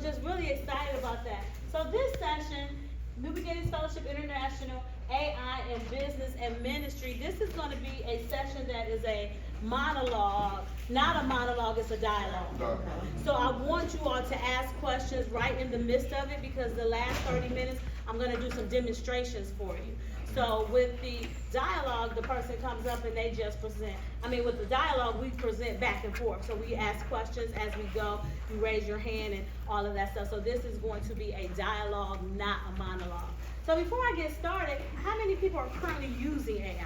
just really excited about that. So this session, New Beginnings Fellowship International, AI and Business and Ministry, this is going to be a session that is a monologue, not a monologue, it's a dialogue. So I want you all to ask questions right in the midst of it, because the last 30 minutes, I'm going to do some demonstrations for you. So with the dialogue, the person comes up and they just present. I mean, with the dialogue, we present back and forth. So we ask questions as we go. You raise your hand and all of that stuff. So this is going to be a dialogue, not a monologue. So before I get started, how many people are currently using AI?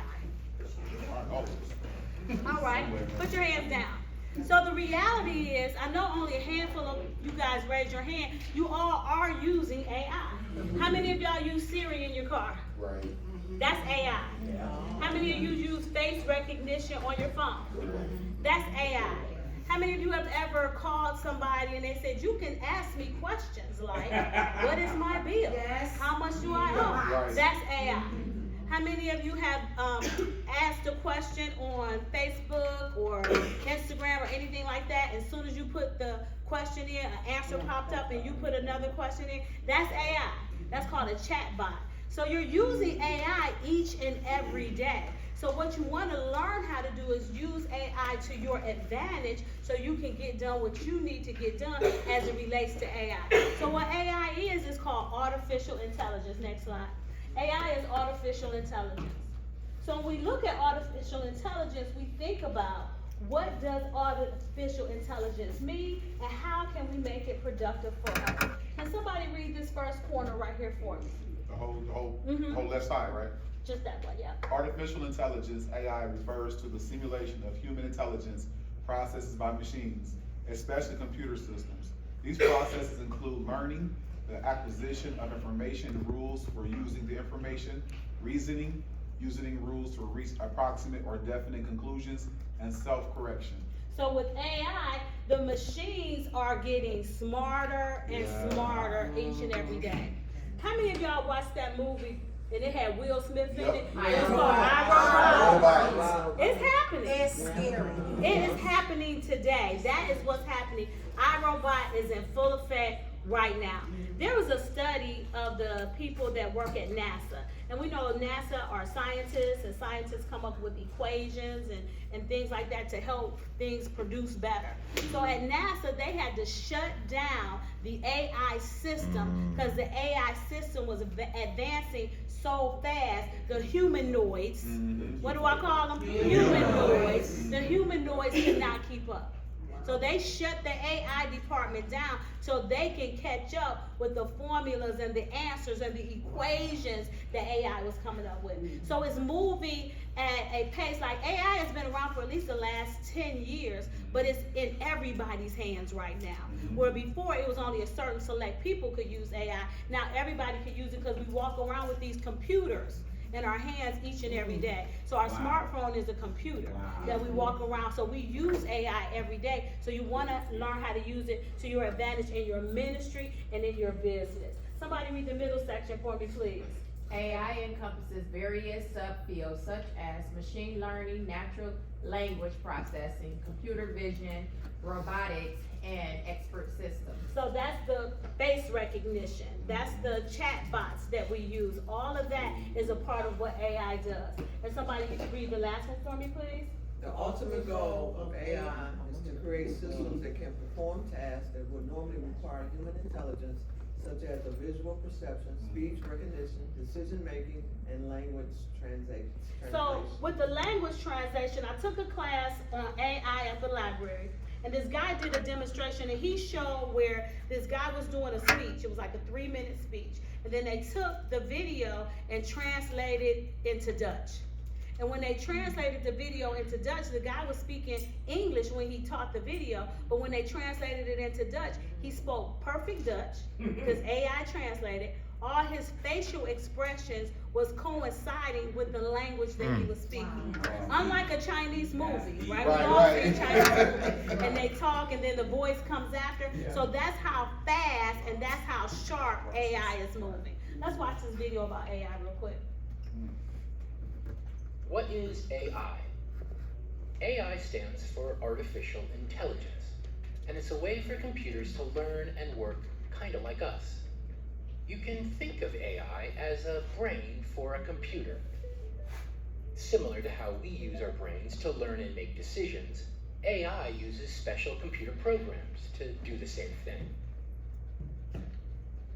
All right, put your hands down. So the reality is, I know only a handful of you guys raised your hand. You all are using AI. How many of y'all use Siri in your car? Right. That's AI. How many of you use face recognition on your phone? That's AI. How many of you have ever called somebody and they said, you can ask me questions like, what is my bill? Yes. How much do I owe? Right. That's AI. How many of you have asked a question on Facebook or Instagram or anything like that, and as soon as you put the question in, an answer popped up and you put another question in? That's AI. That's called a chat bot. So you're using AI each and every day. So what you want to learn how to do is use AI to your advantage so you can get done what you need to get done as it relates to AI. So what AI is called artificial intelligence. Next slide. AI is artificial intelligence. So when we look at artificial intelligence, we think about what does artificial intelligence mean and how can we make it productive for us. Can somebody read this first corner right here for me? The whole left side, right? Just that one, yeah. Artificial intelligence, AI, refers to the simulation of human intelligence processes by machines, especially computer systems. These processes include learning, the acquisition of information, rules for using the information, reasoning, using rules to reach approximate or definite conclusions, and self-correction. So with AI, the machines are getting smarter and smarter each and every day. How many of y'all watched that movie and it had Will Smith in it? It was called iRobot. It's happening. It's scary. It is happening today. That is what's happening. iRobot is in full effect right now. There was a study of the people that work at NASA. And we know NASA are scientists, and scientists come up with equations and things like that to help things produce better. So at NASA, they had to shut down the AI system because the AI system was advancing so fast. The humanoids, what do I call them? Humanoids. The humanoids could not keep up. So they shut the AI department down so they can catch up with the formulas and the answers and the equations that AI was coming up with. So it's moving at a pace, like AI has been around for at least the last 10 years, but it's in everybody's hands right now. Where before it was only a certain select people could use AI. Now everybody can use it because we walk around with these computers in our hands each and every day. So our smartphone is a computer that we walk around. So we use AI every day. So you want to learn how to use it to your advantage in your ministry and in your business. Somebody read the middle section for me, please. AI encompasses various subfields such as machine learning, natural language processing, computer vision, robotics, and expert systems. So that's the face recognition. That's the chat bots that we use. All of that is a part of what AI does. And somebody read the last one for me, please. The ultimate goal of AI is to create systems that can perform tasks that would normally require human intelligence, such as a visual perception, speech recognition, decision-making, and language translation. So with the language translation, I took a class on AI at the library. And this guy did a demonstration, and he showed where this guy was doing a speech. It was like a 3-minute speech. And then they took the video and translated into Dutch. And when they translated the video into Dutch, the guy was speaking English when he taught the video. But when they translated it into Dutch, he spoke perfect Dutch because AI translated. All his facial expressions was coinciding with the language that he was speaking. Unlike a Chinese movie, right? We all see a Chinese movie, and they talk, and then the voice comes after. So that's how fast and that's how sharp AI is moving. Let's watch this video about AI real quick. What is AI? AI stands for artificial intelligence, and it's a way for computers to learn and work kind of like us. You can think of AI as a brain for a computer. Similar to how we use our brains to learn and make decisions, AI uses special computer programs to do the same thing.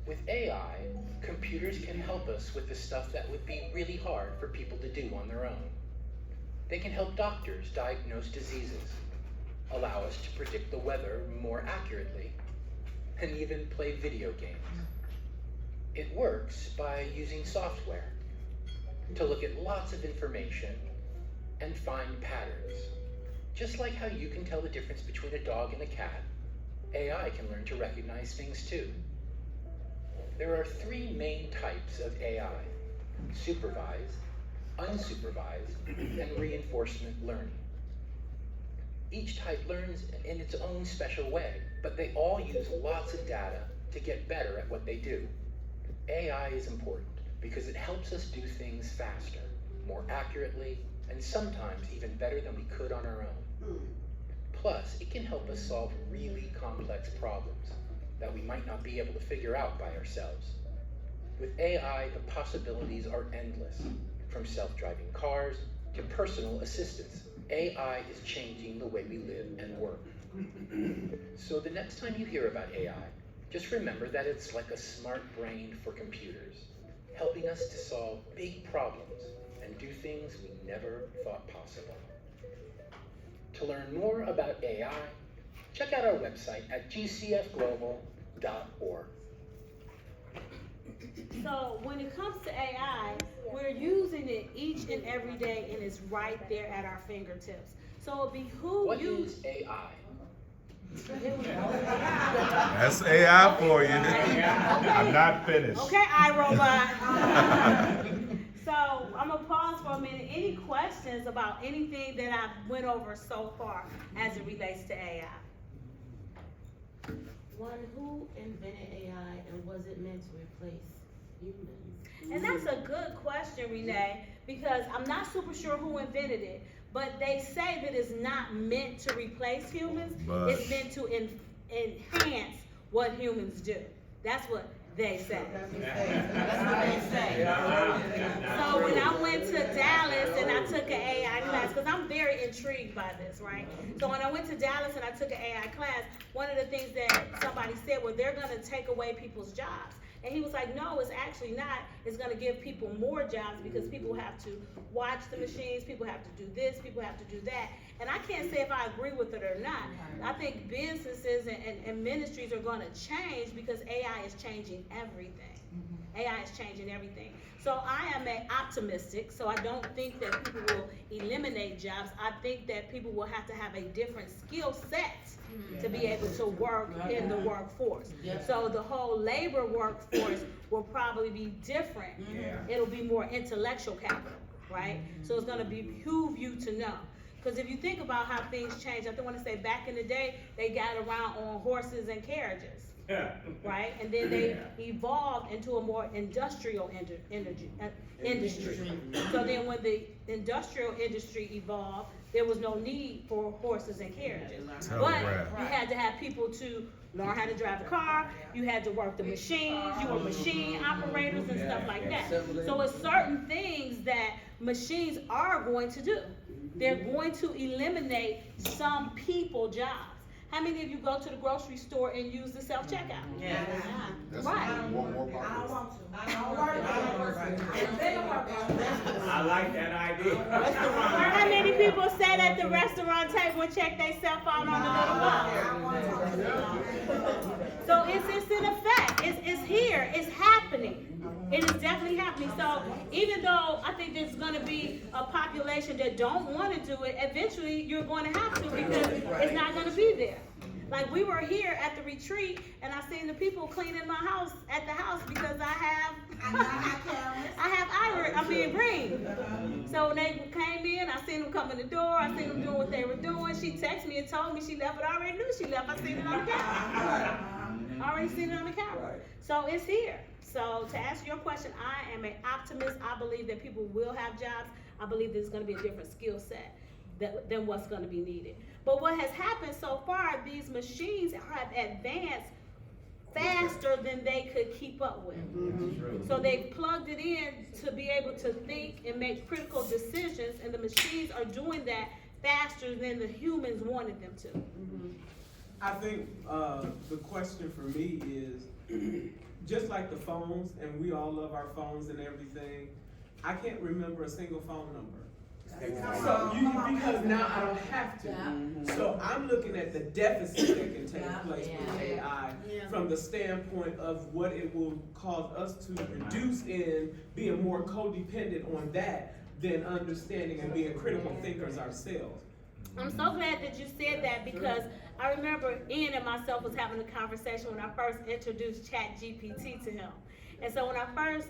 With AI, computers can help us with the stuff that would be really hard for people to do on their own. They can help doctors diagnose diseases, allow us to predict the weather more accurately, and even play video games. It works by using software to look at lots of information and find patterns. Just like how you can tell the difference between a dog and a cat, AI can learn to recognize things too. There are three main types of AI: supervised, unsupervised, and reinforcement learning. Each type learns in its own special way, but they all use lots of data to get better at what they do. AI is important because it helps us do things faster, more accurately, and sometimes even better than we could on our own. Plus, it can help us solve really complex problems that we might not be able to figure out by ourselves. With AI, the possibilities are endless, from self-driving cars to personal assistants. AI is changing the way we live and work. So the next time you hear about AI, just remember that it's like a smart brain for computers, helping us to solve big problems and do things we never thought possible. To learn more about AI, check out our website at gcfglobal.org. So when it comes to AI, we're using it each and every day, and it's right there at our fingertips. So it behooves What you. is AI? That's AI for you. I'm not finished. Okay, iRobot. So I'm gonna pause for a minute. Any questions about anything that I've went over so far as it relates to AI? One, who invented AI and was it meant to replace humans? And that's a good question, Renee, because I'm not super sure who invented it, but they say that it's not meant to replace humans. But It's meant to enhance what humans do. That's what they say. That's what they say. So when I went to Dallas and I took an AI class, because I'm very intrigued by this, right? So when I went to Dallas and I took an AI class, one of the things that somebody said, well, they're gonna take away people's jobs. And he was like, no, it's actually not. It's gonna give people more jobs because people have to watch the machines, people have to do this, people have to do that. And I can't say if I agree with it or not. I think businesses and ministries are gonna change because AI is changing everything. AI is changing everything. So I am optimistic, so I don't think that people will eliminate jobs. I think that people will have to have a different skill set to be able to work in the workforce. So the whole labor workforce will probably be different. It'll be more intellectual capital, right? So it's gonna behoove you to know. Because if you think about how things change, I want to say back in the day, they got around on horses and carriages, right? And then they evolved into a more industrial industry. So then when the industrial industry evolved, there was no need for horses and carriages. But you had to have people to learn how to drive a car, you had to work the machines, you were machine operators and stuff like that. So it's certain things that machines are going to do. They're going to eliminate some people jobs. How many of you go to the grocery store and use the self-checkout? Yeah. That's Right. more progress. I like that idea. How many people sat at the restaurant table and checked their cell phone on the little watch? So it's in effect. It's here. It's happening. It is definitely happening. So even though I think there's going to be a population that don't want to do it, eventually you're going to have to because it's not going to be there. Like we were here at the retreat and I seen the people cleaning my house at the house because I have green. So when they came in, I seen them come in the door, I seen them doing what they were doing. She texted me and told me she left, but I already knew she left. I seen it on the camera. I already seen it on the camera. So it's here. So to answer your question, I am an optimist. I believe that people will have jobs. I believe there's going to be a different skill set than what's going to be needed. But what has happened so far, these machines have advanced faster than they could keep up with. So they plugged it in to be able to think and make critical decisions, and the machines are doing that faster than the humans wanted them to. I think the question for me is, just like the phones, and we all love our phones and everything, I can't remember a single phone number. So because now I don't have to. So I'm looking at the deficit that can take place with AI from the standpoint of what it will cause us to reduce in being more codependent on that than understanding and being critical thinkers ourselves. I'm so glad that you said that, because I remember Ian and myself was having a conversation when I first introduced ChatGPT to him. And so when I first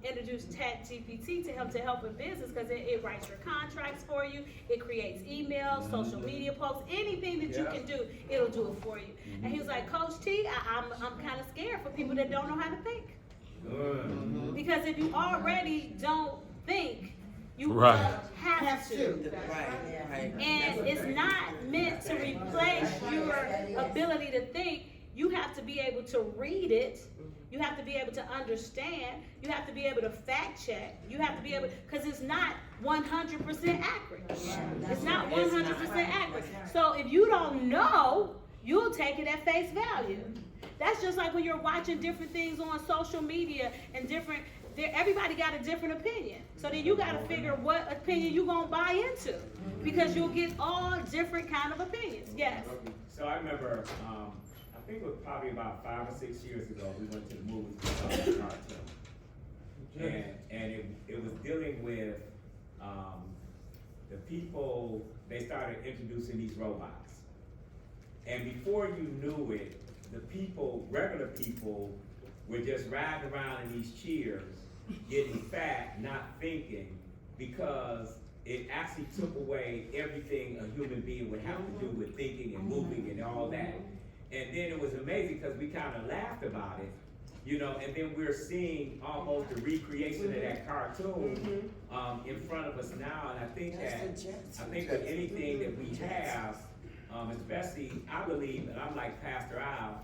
introduced ChatGPT to him to help with business, because it writes your contracts for you, it creates emails, social media posts, anything that you can do, it'll do it for you. And he was like, Coach T, I'm kind of scared for people that don't know how to think. Because if you already don't think, you have to. And it's not meant to replace your ability to think. You have to be able to read it. You have to be able to understand. You have to be able to fact check. You have to be able, because it's not 100% accurate. It's not 100% accurate. So if you don't know, you'll take it at face value. That's just like when you're watching different things on social media and everybody got a different opinion. So then you got to figure what opinion you're going to buy into, because you'll get all different kind of opinions. Yes. So I remember, I think it was probably about 5 or 6 years ago, we went to the movies and saw a cartoon. And it was dealing with the people, they started introducing these robots. And before you knew it, the people, regular people, were just riding around in these chairs, getting fat, not thinking, because it actually took away everything a human being would have to do with thinking and moving and all that. And then it was amazing because we kind of laughed about it, you know, and then we're seeing almost the recreation of that cartoon in front of us now. And I think with anything that we have, especially, I believe, and I'm like Pastor Al,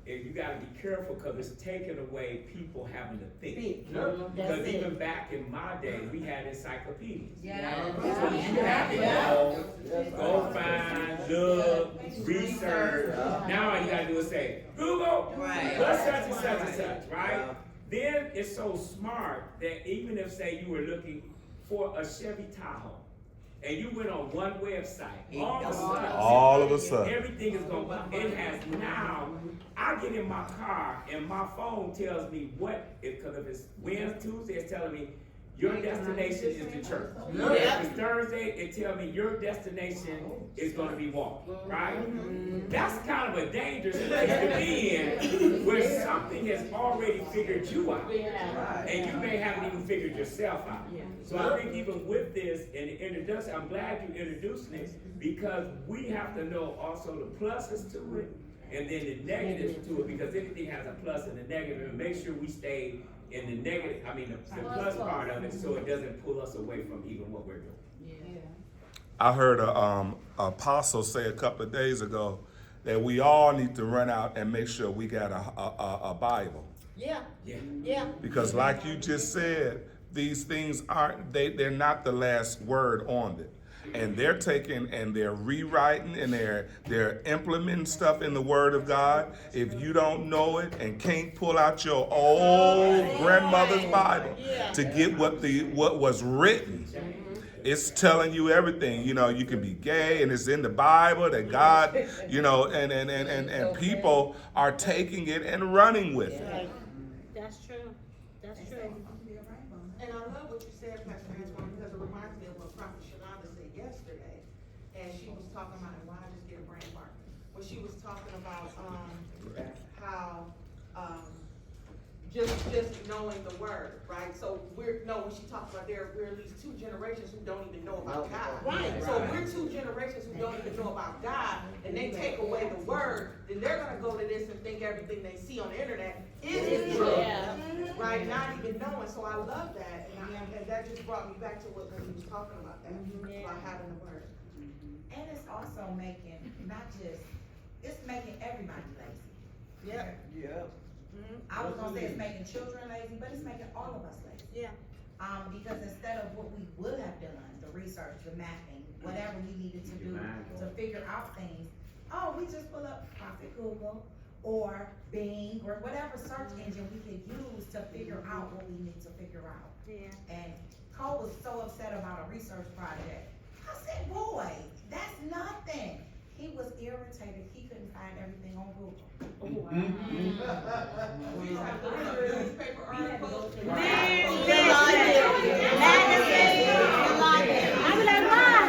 you gotta be careful because it's taking away people having to think. Because even back in my day, we had encyclopedias. So you had to go find, look, research. Now all you gotta do is say, Google, what's such and such and such, right? Then it's so smart that even if, say, you were looking for a Chevy Tahoe, and you went on one website, all of a sudden, everything is going to, it has now, I get in my car and my phone tells me what, because if it's Wednesday, Tuesday, it's telling me your destination is the church. If it's Thursday, it tells me your destination is going to be walking, right? That's kind of a dangerous place to be in, where something has already figured you out, and you may haven't even figured yourself out. So I think even with this and the introduction, I'm glad you introduced this, because we have to know also the pluses to it and then the negatives to it, because everything has a plus and a negative, and make sure we stay in the negative, the plus part of it, so it doesn't pull us away from even what we're doing. I heard a apostle say a couple of days ago that we all need to run out and make sure we got a Bible. Yeah. Because like you just said, these things they're not the last word on it. And they're taking and they're rewriting and they're implementing stuff in the Word of God. If you don't know it and can't pull out your old grandmother's Bible to get what was written, it's telling you everything. You know, you can be gay and it's in the Bible that God, you know, and people are taking it and running with it. That's true. That's true. And I love what you said, Pastor Antoine, because it reminds me of what Prophet Shalonda said yesterday. And she was talking about, and why I just get a brain mark, when she was talking about how just knowing the word, right? So when she talked about we're at least 2 generations who don't even know about God. Right. So we're 2 generations who don't even know about God, and they take away the word, then they're gonna go to this and think everything they see on the internet is true. Right? Not even knowing. So I love that, and that just brought me back to what he was talking about, about having the word. And it's also making, it's making everybody lazy. Yep. Yeah. I was gonna say it's making children lazy, but it's making all of us lazy. Yeah. Because instead of what we would have done, the research, the mapping, whatever we needed to do to figure out things, oh, we just pull up Profit Google or Bing or whatever search engine we could use to figure out what we need to figure out. Yeah. And Cole was so upset about a research project. I said, boy, that's nothing. He was irritated, he couldn't find everything on Google. We used to have to look up newspaper articles. I be like, Mom,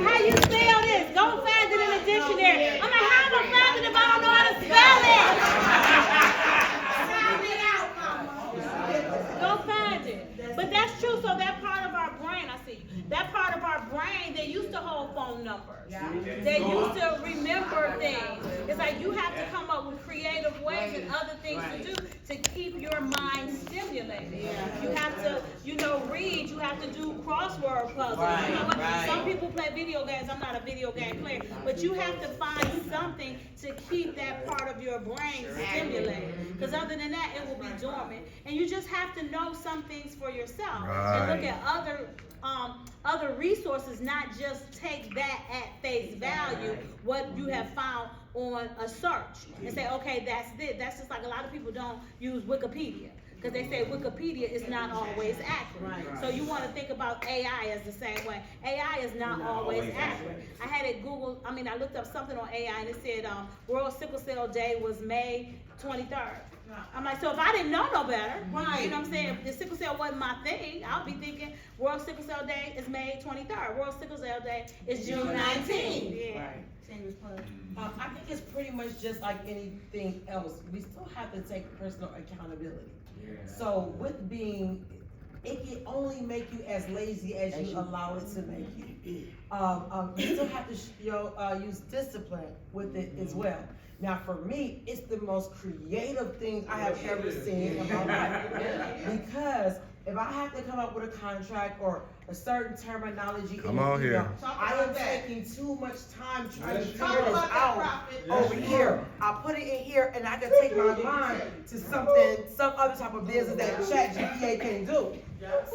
how you spell this? Go find it in the dictionary. I'm like, how am I find it if I don't know how to spell it? Go find it. But that's true, so that part of our brain, I see, that part of our brain, they used to hold phone numbers. They used to remember things. It's like you have to come up with creative ways and other things to do to keep your mind stimulated. You have to, read, you have to do crossword puzzles. You know what? Some people play video games, I'm not a video game player, but you have to find something to keep that part of your brain stimulated. Because other than that, it will be dormant. And you just have to know some things for yourself. And look at other resources, not just take that at face value, what you have found on a search, and say, okay, that's it. That's just like a lot of people don't use Wikipedia, because they say Wikipedia is not always accurate. So you want to think about AI as the same way. AI is not always accurate. I had it Google, I looked up something on AI and it said World Sickle Cell Day was May 23rd. I'm like, so if I didn't know no better, you know what I'm saying? If the sickle cell wasn't my thing, I'll be thinking World Sickle Cell Day is May 23rd. World Sickle Cell Day is June 19th. Yeah. I think it's pretty much just like anything else. We still have to take personal accountability. So with being, it can only make you as lazy as you allow it to make you. You still have to use discipline with it as well. Now for me, it's the most creative thing I have ever seen in my life. Because if I have to come up with a contract or a certain terminology, I am taking too much time trying to figure this out over here. I put it in here and I can take my mind to some other type of business that ChatGPT can do.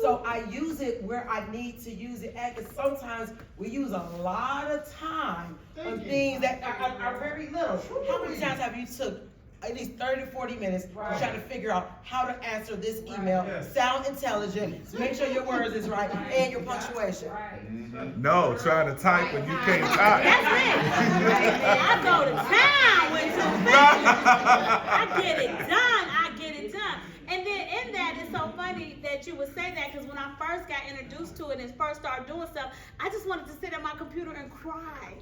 So I use it where I need to use it at, because sometimes we use a lot of time on things that are very little. How many times have you took at least 30 to 40 minutes to try to figure out how to answer this email, sound intelligent, make sure your words is right, and your punctuation? No, trying to type when you can't type. That's it. I go to town with some I get it done. And then in that, it's so funny that you would say that, because when I first got introduced to it and first started doing stuff, I just wanted to sit at my computer and cry.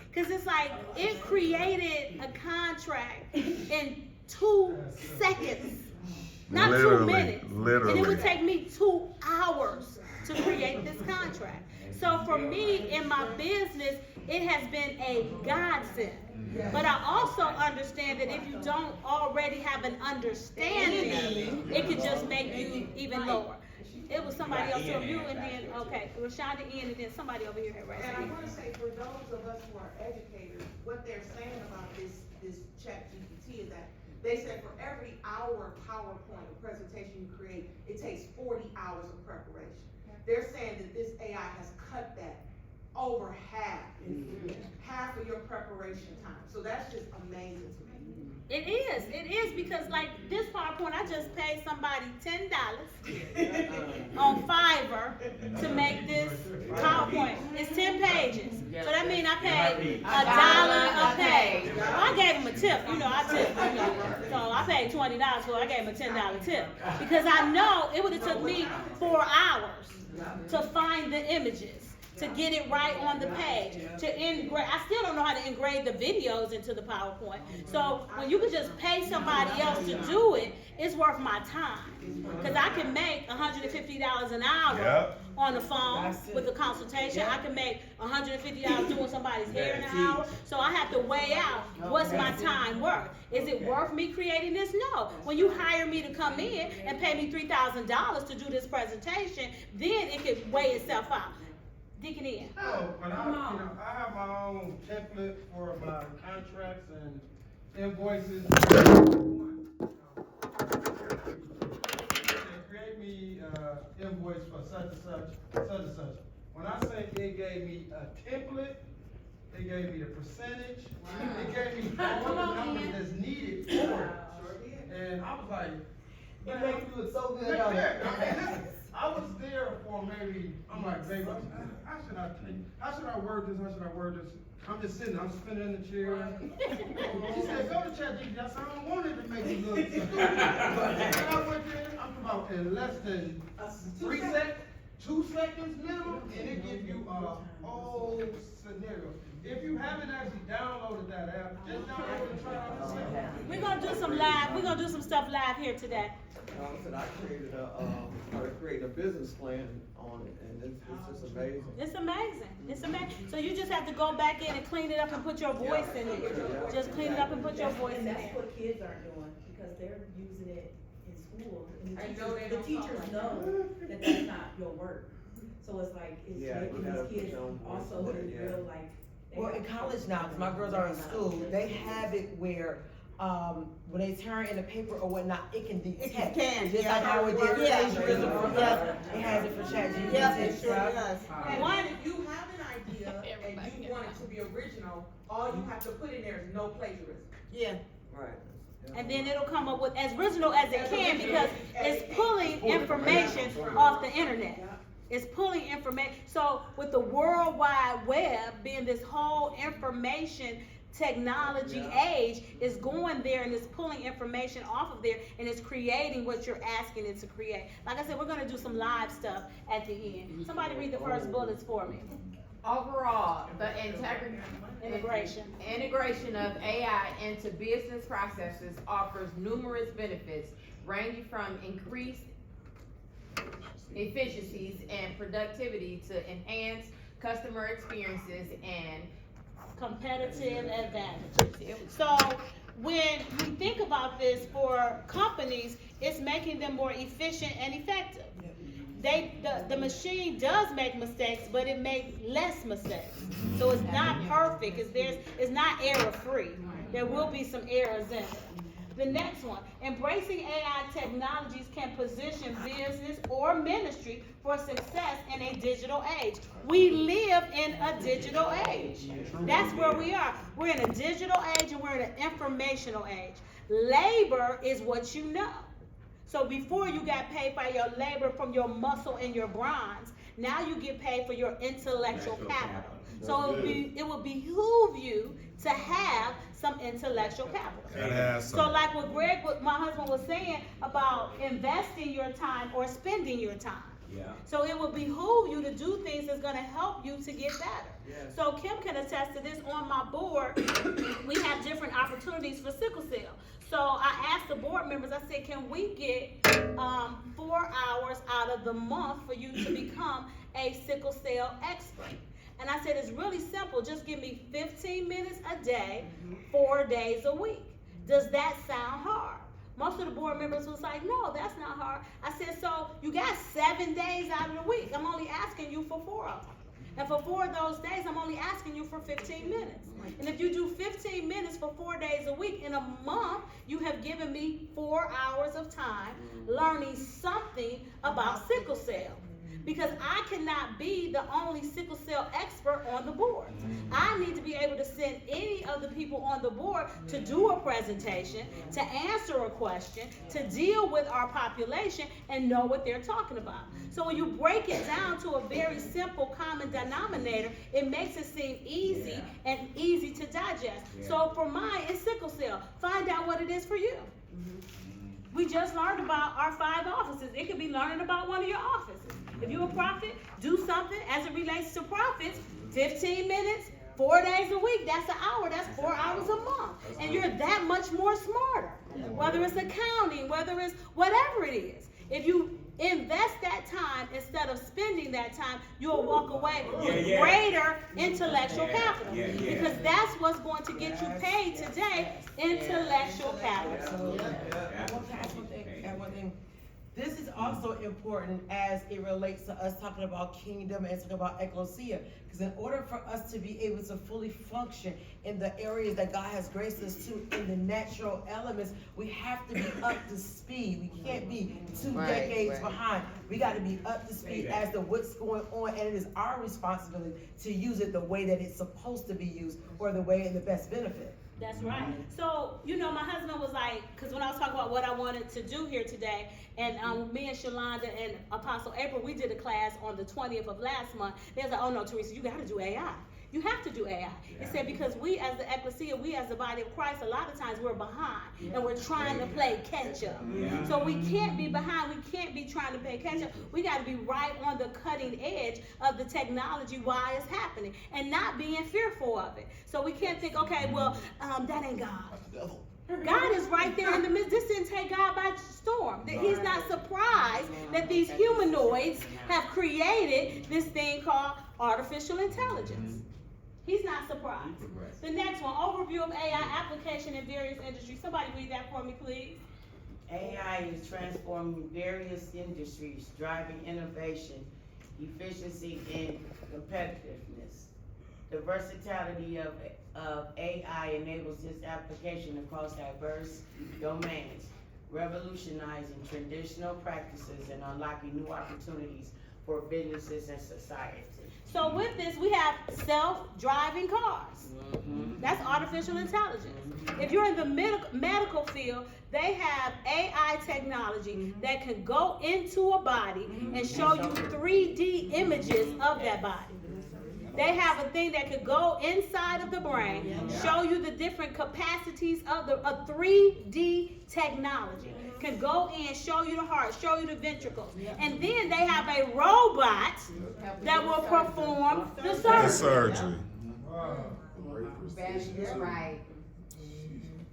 Because it's like, it created a contract in 2 seconds, not 2 minutes. Literally. And it would take me 2 hours to create this contract. So for me, in my business, it has been a godsend. But I also understand that if you don't already have an understanding, it could just make you even lower. It was somebody else, so you and then, okay, Rashonda Ian and then somebody over here had raised And I want to say, for those of us who are educators, what they're saying about this ChatGPT is that they said for every hour PowerPoint or presentation you create, it takes 40 hours of preparation. They're saying that this AI has cut that over half of your preparation time. So that's just amazing to me. It is, because like this PowerPoint, I just paid somebody $10 on Fiverr to make this PowerPoint. It's 10 pages. So that means I paid $1 a page. Well, I gave him a tip, I tip, So I paid $20 for it, I gave him a $10 tip. Because I know it would have took me 4 hours to find the images, to get it right on the page, to engrave. I still don't know how to engrave the videos into the PowerPoint. So when you can just pay somebody else to do it, it's worth my time. Because I can make $150 an hour on the phone with a consultation. I can make $150 doing somebody's hair in an hour. So I have to weigh out what's my time worth. Is it worth me creating this? No. When you hire me to come in and pay me $3,000 to do this presentation, then it can weigh itself out. Deacon Ian. Oh, but I have my own template for my contracts and invoices. Create me invoice for such and such, such and such. When I say it gave me a template, it gave me the percentage, it gave me all the numbers that's needed for it. And I was like, It makes you look so good, Look don't there. it? I was there for maybe, I'm like, baby, how should I word this, how should I word this? I'm just sitting, I'm spinning in the chair. She said, go to ChatGPT. I said, I don't want it to make me look stupid. And I went there, I'm about in less than 2 seconds minimum, and it gives you a whole scenario. If you haven't actually downloaded that app, just download it and try it out yourself. We're gonna do some stuff live here today. I created a business plan on it, and it's just amazing. It's amazing. It's amazing. So you just have to go back in and clean it up and put your voice in it. Just clean it up and put your voice in And that's there. what kids aren't doing, because they're using it in school. And I know they the don't teachers talk like know that that's not your work. So it's like, it's Yeah, making you gotta these kids put your own voice also in it, feel like. they Well, have in to college focus now, because my on girls are in learning how school, to they do have it where, when they turn in the paper or whatnot, it can detect. It can, Just yeah. like how it did Yeah. plagiarism for us, it has it for ChatGPT. Yep, it sure stuff. does. And One- if you have an idea and you want it to be original, all you have to put in there is no plagiarism. Yeah. Right. And then it'll come up with as original as it can because it's pulling information off the internet. It's pulling information. So with the World Wide Web being this whole information technology age, is going there and it's pulling information off of there and it's creating what you're asking it to create. Like I said, we're gonna do some live stuff at the end. Somebody read the first bullets for me. Overall, the integration of AI into business processes offers numerous benefits, ranging from increased efficiencies and productivity to enhance customer experiences and Competitive advantages. So when we think about this for companies, it's making them more efficient and effective. The machine does make mistakes, but it makes less mistakes. So it's not perfect. It's not error free. There will be some errors in it. The next one, embracing AI technologies can position business or ministry for success in a digital age. We live in a digital age. That's where we are. We're in a digital age and we're in an informational age. Labor is what you know. So before you got paid by your labor from your muscle and your bronze, now you get paid for your intellectual capital. So it will behoove you to have some intellectual capital. So like what my husband was saying about investing your time or spending your time. Yeah. So it will behoove you to do things that's gonna help you to get better. So Kim can attest to this. On my board, we have different opportunities for sickle cell. So I asked the board members, I said, can we get 4 hours out of the month for you to become a sickle cell expert? And I said, it's really simple. Just give me 15 minutes a day, 4 days a week. Does that sound hard? Most of the board members was like, no, that's not hard. I said, so you got 7 days out of the week. I'm only asking you for 4 of them. And for 4 of those days, I'm only asking you for 15 minutes. And if you do 15 minutes for 4 days a week, in a month, you have given me 4 hours of time learning something about sickle cell. Because I cannot be the only sickle cell expert on the board. I need to be able to send any of the people on the board to do a presentation, to answer a question, to deal with our population and know what they're talking about. So when you break it down to a very simple common denominator, it makes it seem easy and easy to digest. So for mine, it's sickle cell. Find out what it is for you. We just learned about our 5 offices. It could be learning about one of your offices. If you're a prophet, do something as it relates to prophets, 15 minutes, 4 days a week, that's an hour, that's 4 hours a month. And you're that much more smarter. Whether it's accounting, whether it's whatever it is. If you invest that time instead of spending that time, you'll walk away with greater intellectual capital. Because that's what's going to get you paid today, intellectual capital. One thing, This is also important as it relates to us talking about kingdom and talking about ecclesia. Because in order for us to be able to fully function in the areas that God has graced us to in the natural elements, we have to be up to speed. We can't be two decades behind. We got to be up to speed as to what's going on, and it is our responsibility to use it the way that it's supposed to be used, or the way in the best benefit. That's right. So, you know, my husband was like, because when I was talking about what I wanted to do here today, and me and Shalonda and Apostle April, we did a class on the 20th of last month. They was like, oh no, Teresa, you got to do AI. You have to do AI. It said because we as the ecclesia, we as the body of Christ, a lot of times we're behind and we're trying to play catch up. So we can't be behind. We can't be trying to play catch up. We got to be right on the cutting edge of the technology while it's happening and not being fearful of it. So we can't think, okay, well, that ain't God. God is right there in the midst. This didn't take God by storm. He's not surprised that these humanoids have created this thing called artificial intelligence. He's not surprised. The next one, overview of AI application in various industries. Somebody read that for me, please. AI is transforming various industries, driving innovation, efficiency, and competitiveness. The versatility of AI enables its application across diverse domains, revolutionizing traditional practices and unlocking new opportunities for businesses and society. So with this, we have self-driving cars. That's artificial intelligence. If you're in the medical field, they have AI technology that can go into a body and show you 3D images of that body. They have a thing that could go inside of the brain, show you the different capacities of a 3D technology. Can go in, show you the heart, show you the ventricles. And then they have a robot that will perform the surgery. Right.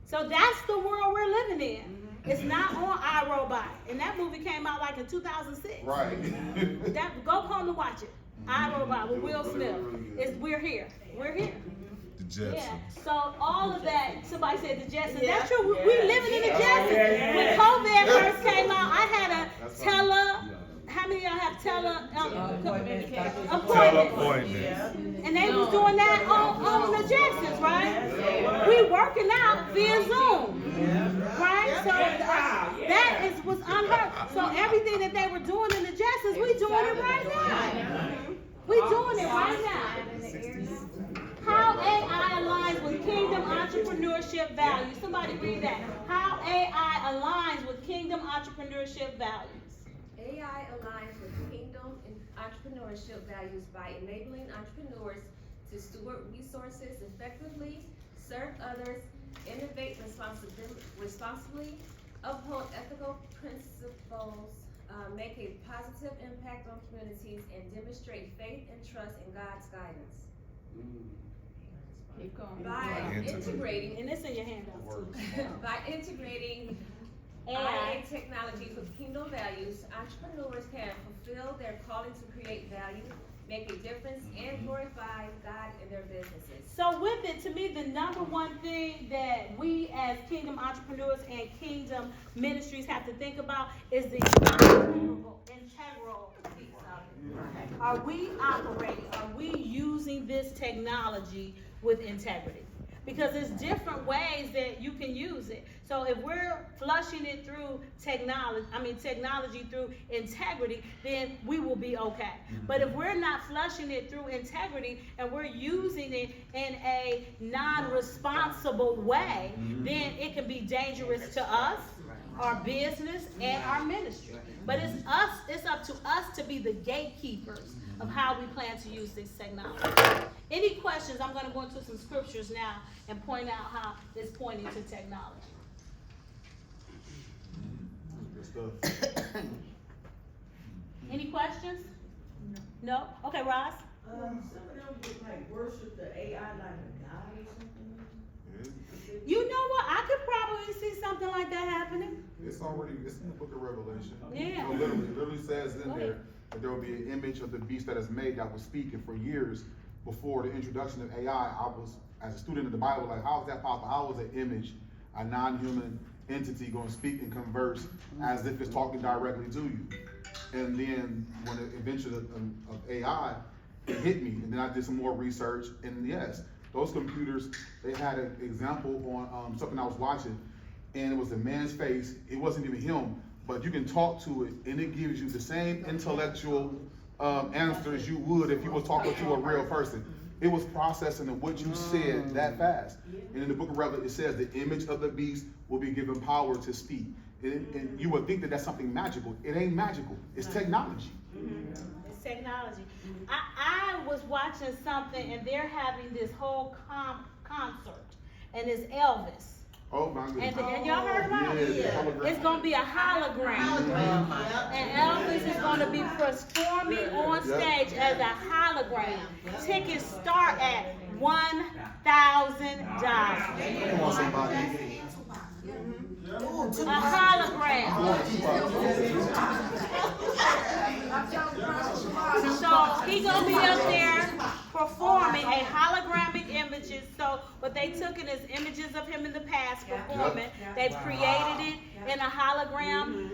So that's the world we're living in. It's not on iRobot. And that movie came out like in 2006. Right. Go home and watch it. iRobot with Will Smith. We're here. We're here. The Jetsons. Yeah. So all of that, somebody said the Jetsons. That's true. We living in the Jetsons. When COVID first came out, I had a how many of y'all have appointments? And they was doing that on the Jetsons, right? We working out via Zoom. Right? So that was unheard. So everything that they were doing in the Jetsons, we doing it right now. We doing it right now. How AI aligns with kingdom entrepreneurship values. Somebody read that. How AI aligns with kingdom entrepreneurship values. AI aligns with kingdom and entrepreneurship values by enabling entrepreneurs to steward resources effectively, serve others, innovate responsibly, uphold ethical principles, make a positive impact on communities, and demonstrate faith and trust in God's guidance. Keep going. By integrating, and it's in your handout too. By integrating AI technologies with kingdom values, entrepreneurs can fulfill their calling to create value, make a difference, and glorify God in their businesses. So with it, to me, the number one thing that we as kingdom entrepreneurs and kingdom ministries have to think about is the integral piece of it. Are we operating, are we using this technology with integrity? Because there's different ways that you can use it. So if we're flushing it through technology through integrity, then we will be okay. But if we're not flushing it through integrity and we're using it in a non-responsible way, then it can be dangerous to us, our business, and our ministry. But it's up to us to be the gatekeepers of how we plan to use this technology. Any questions? I'm going to go into some scriptures now and point out how it's pointing to technology. Any questions? No? Okay, Ross? Some of them would like worship the AI like a god or something. You know what? I could probably see something like that happening. It's in the book of Revelation. Yeah. So it literally says in there that there will be an image of the beast that is made that was speaking for years before the introduction of AI. I was, as a student of the Bible, like, how is that possible? How is an image, a non-human entity gonna speak and converse as if it's talking directly to you. And then when the invention of AI, it hit me, and then I did some more research, and yes, those computers, they had an example on something I was watching, and it was a man's face. It wasn't even him, but you can talk to it, and it gives you the same intellectual answers you would if you were talking to a real person. It was processing what you said that fast. And in the book of Revelation, it says the image of the beast will be given power to speak. And you would think that that's something magical. It ain't magical. It's technology. It's technology. I was watching something, and they're having this whole concert, and it's Elvis. Oh my goodness. And y'all heard about it? Yeah. It's gonna be a hologram. And Elvis is gonna be performing on stage as a hologram. Tickets start at $1,000. Come on, somebody. A hologram. So he gonna be up there performing a holographic images. So what they took in is images of him in the past performing. They've created it in a hologram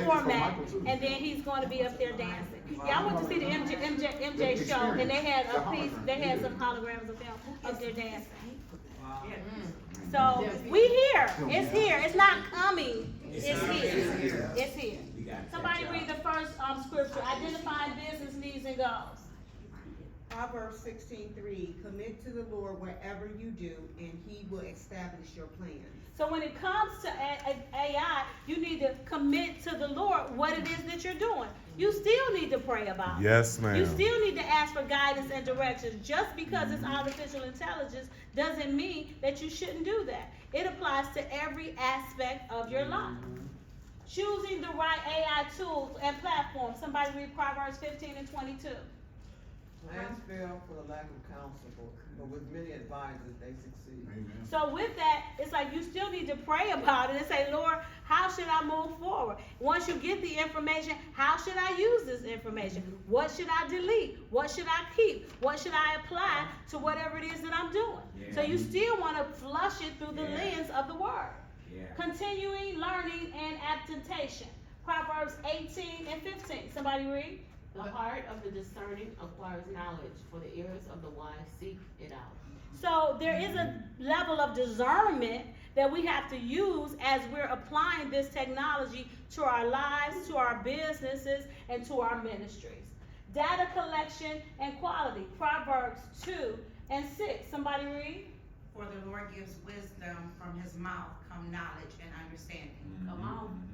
format, and then he's going to be up there dancing. Yeah, I went to see the MJ show, and they had a piece. They had some holograms of him up there dancing. So we here. It's here. It's not coming. It's here. It's here. Somebody read the first scripture. Identifying business needs and goals. Proverbs 16:3, commit to the Lord wherever you do, and he will establish your plans. So when it comes to AI, you need to commit to the Lord what it is that you're doing. You still need to pray about it. Yes, ma'am. You still need to ask for guidance and directions. Just because it's artificial intelligence doesn't mean that you shouldn't do that. It applies to every aspect of your life. Choosing the right AI tools and platforms. Somebody read Proverbs 15:22. Plans fail for the lack of counsel, but with many advisors, they succeed. Amen. So with that, it's like you still need to pray about it and say, Lord, how should I move forward? Once you get the information, how should I use this information? What should I delete? What should I keep? What should I apply to whatever it is that I'm doing? Yeah. So you still want to flush it through the lens of the word. Yeah. Continuing learning and adaptation. Proverbs 18:15. Somebody read? The heart of the discerning acquires knowledge, for the ears of the wise seek it out. So there is a level of discernment that we have to use as we're applying this technology to our lives, to our businesses, and to our ministries. Data collection and quality. Proverbs 2:6. Somebody read? For the Lord gives wisdom, from his mouth come knowledge and understanding. Come on.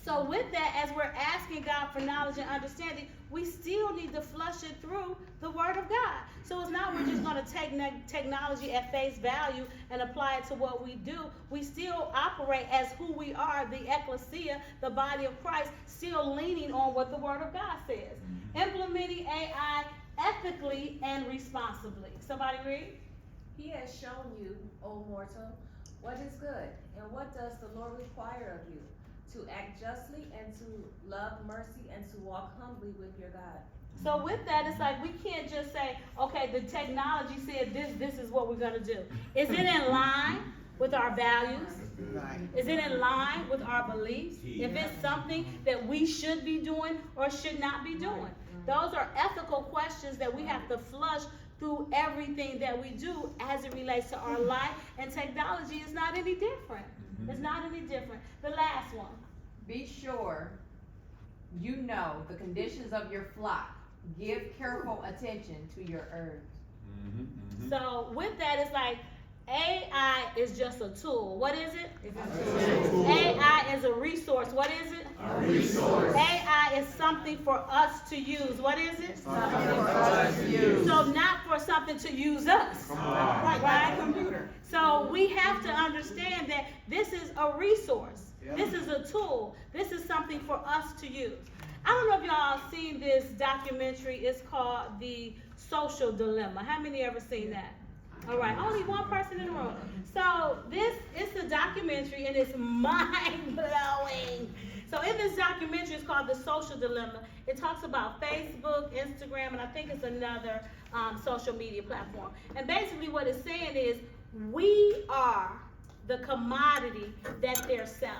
So with that, as we're asking God for knowledge and understanding, we still need to flush it through the Word of God. So it's not we're just going to take technology at face value and apply it to what we do. We still operate as who we are, the ecclesia, the body of Christ, still leaning on what the Word of God says. Implementing AI ethically and responsibly. Somebody read? He has shown you, O mortal, what is good, and what does the Lord require of you? To act justly and to love mercy and to walk humbly with your God. So with that, it's like we can't just say, okay, the technology said this is what we're going to do. Is it in line with our values? Is it in line with our beliefs? If it's something that we should be doing or should not be doing. Those are ethical questions that we have to flush through everything that we do as it relates to our life, and technology is not any different. It's not any different. The last one. Be sure you know the conditions of your flock. Give careful attention to your herds. So with that, it's like AI is just a tool. What is it? It's a tool. AI is a resource. What is it? A resource. AI is something for us to use. What is it? Something for us to use. So not for something to use us. Right? Computer. So we have to understand that this is a resource. This is a tool. This is something for us to use. I don't know if y'all seen this documentary. It's called The Social Dilemma. How many ever seen that? All right, only one person in the room. So this is a documentary, and it's mind-blowing. So in this documentary, it's called The Social Dilemma. It talks about Facebook, Instagram, and I think it's another social media platform. And basically what it's saying is we are the commodity that they're selling.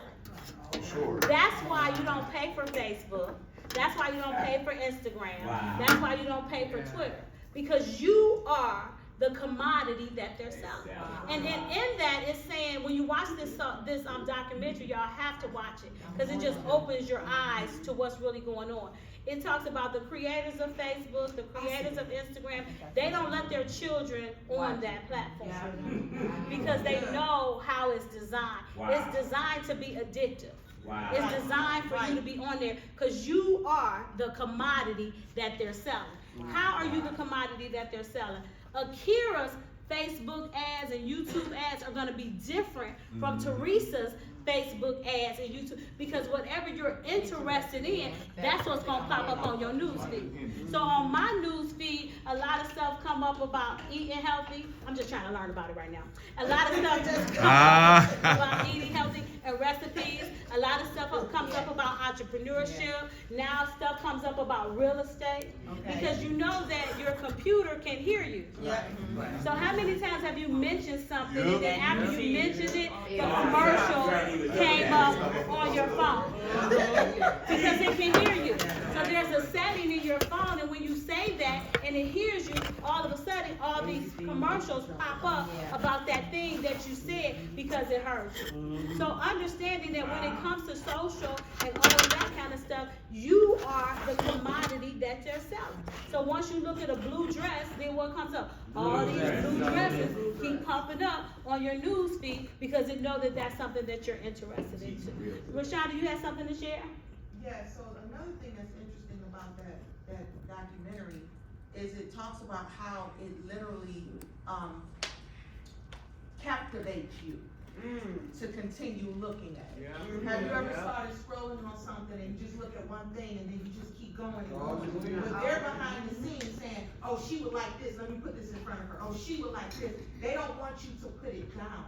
Sure. That's why you don't pay for Facebook. That's why you don't pay for Instagram. Wow. That's why you don't pay for Twitter. Because you are the commodity that they're selling. And then in that, it's saying, when you watch this documentary, y'all have to watch it, because it just opens your eyes to what's really going on. It talks about the creators of Facebook, the creators of Instagram. They don't let their children on that platform because they know how it's designed. Wow. It's designed to be addictive. Wow. It's designed for you to be on there because you are the commodity that they're selling. How are you the commodity that they're selling? Akira's Facebook ads and YouTube ads are going to be different from Teresa's Facebook ads and YouTube, because whatever you're interested in, that's what's going to pop up on your news feed. So on my news feed, a lot of stuff come up about eating healthy. I'm just trying to learn about it right now. A lot of stuff just comes up about eating healthy and recipes. A lot of stuff comes up about entrepreneurship. Now stuff comes up about real estate, because you know that your computer can hear you. So how many times have you mentioned something and then after you mentioned it, the commercial came up on your phone? Because it can hear you. So there's a setting in your phone, and when you say that and it hears you, all of a sudden all these commercials pop up about that thing that you said because it heard you. So understanding that when it comes to social and all of that kind of stuff, you are the commodity that they're selling. So once you look at a blue dress, then what comes up? All these blue dresses keep popping up on your news feed because it know that that's something that you're interested in. Rashonda, you have something to share? Yeah, so another thing that's interesting about that documentary is it talks about how it literally captivates you to continue looking at it. Have you ever started scrolling on something and you just look at one thing and then you just keep going and going? But they're behind the scenes saying, oh, she would like this, let me put this in front of her. Oh, she would like this. They don't want you to put it down.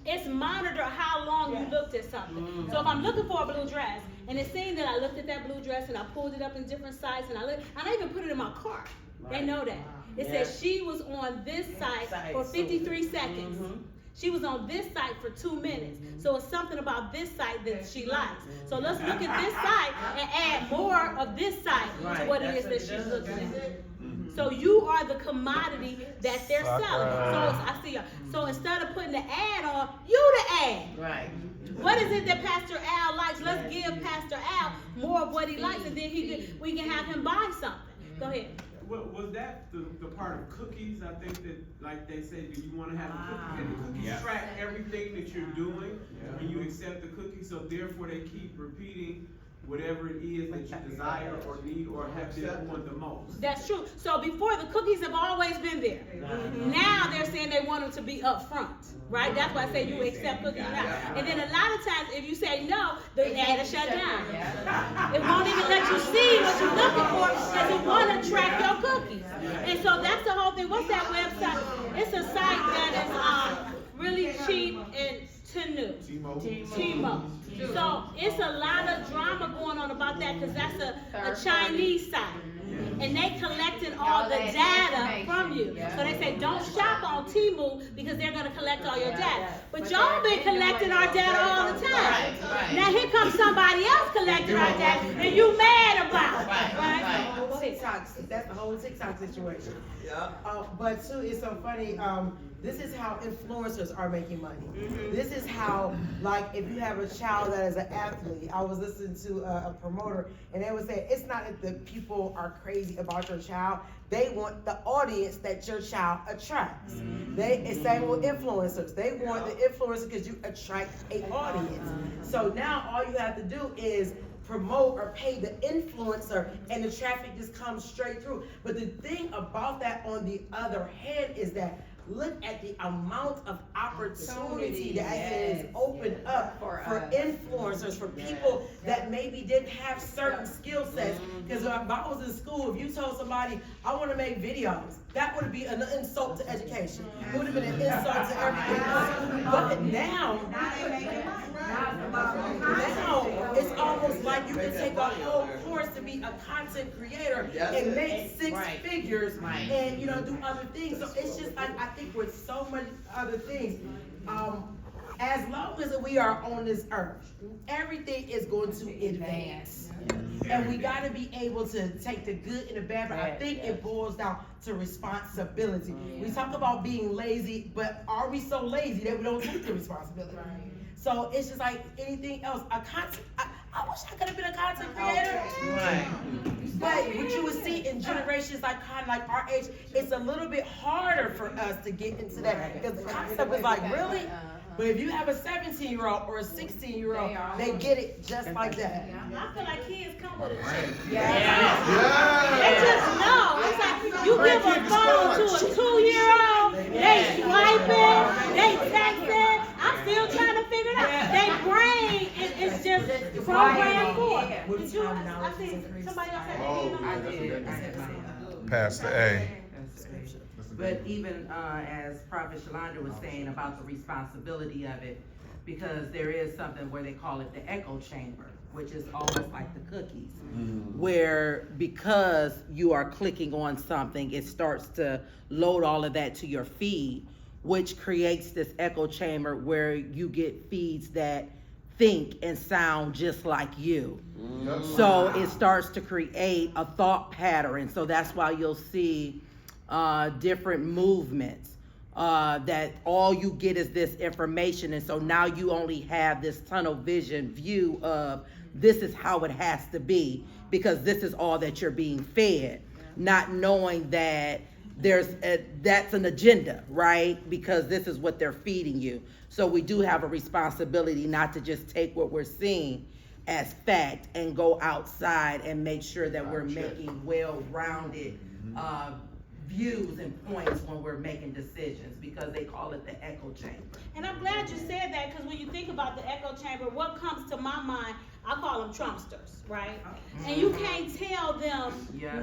It's monitor how long you looked at something. So if I'm looking for a blue dress, and it's saying that I looked at that blue dress and I pulled it up in different sites, and I even put it in my cart. They know that. It says she was on this site for 53 seconds. She was on this site for 2 minutes. So it's something about this site that she likes. So let's look at this site and add more of this site to what it is that she's looking at. So you are the commodity that they're selling. So I see. So instead of putting the ad on, you the ad. Right. What is it that Pastor Al likes? Let's give Pastor Al more of what he likes, and then we can have him buy something. Go ahead. Was that the part of cookies? I think that, like they say, do you want to have a cookie? And the cookies track everything that you're doing when you accept the cookie, so therefore they keep repeating whatever it is that you desire or need or have been on the most. That's true. So before, the cookies have always been there. Now they're saying they want them to be up front, right? That's why I say you accept cookies now. And then a lot of times, if you say no, the ad is shut down. It won't even let you see what you're looking for because it want to track your cookies. And so that's the whole thing. What's that website? It's a site that is really cheap and Timo. So it's a lot of drama going on about that because that's a Chinese site. And they collecting all the data from you. So they say don't shop on Temu because they're going to collect all your data. But y'all been collecting our data all the time. Now here comes somebody else collecting our data and you mad about it. Right? TikTok, that's the whole TikTok situation. But too, it's so funny. This is how influencers are making money. This is how, like, if you have a child that is an athlete, I was listening to a promoter, and they would say, it's not that the people are crazy about your child, they want the audience that your child attracts. It's same with influencers. They want the influencer because you attract an audience. So now all you have to do is promote or pay the influencer and the traffic just comes straight through. But the thing about that on the other hand is that look at the amount of opportunity that is opened up for influencers, for people that maybe didn't have certain skill sets. Because if I was in school, if you told somebody, I want to make videos, that would be an insult to education. It would have been an insult to everything else. But now it's almost like you can take a whole course to be a content creator and make six figures and do other things. So it's just I think with so many other things, as long as we are on this earth, everything is going to advance. And we gotta be able to take the good and the bad, but I think it boils down to responsibility. We talk about being lazy, but are we so lazy that we don't take the responsibility? So it's just like anything else, I wish I could have been a content creator. Right. But what you would see in generations like kind of like our age, it's a little bit harder for us to get into that because the concept is like, really? But if you have a 17-year-old or a 16-year-old, they get it just like that. I feel like kids come with a chip. Yeah. They just know. It's like you give a phone to a 2-year-old, they swiping, they texting. I'm still trying to figure it out. They brain is just programmed for it. Did you? I think somebody else had a Pastor A. But even as Prophet Shalonda was saying about the responsibility of it, because there is something where they call it the echo chamber, which is almost like the cookies, where because you are clicking on something, it starts to load all of that to your feed, which creates this echo chamber where you get feeds that think and sound just like you. So it starts to create a thought pattern. So that's why you'll see different movements that all you get is this information, and so now you only have this tunnel vision view of this is how it has to be because this is all that you're being fed, not knowing that that's an agenda, right? Because this is what they're feeding you. So we do have a responsibility not to just take what we're seeing as fact and go outside and make sure that we're making well-rounded views and points when we're making decisions, because they call it the echo chamber. And I'm glad you said that, because when you think about the echo chamber, what comes to my mind, I call them Trumpsters, right? And you can't tell them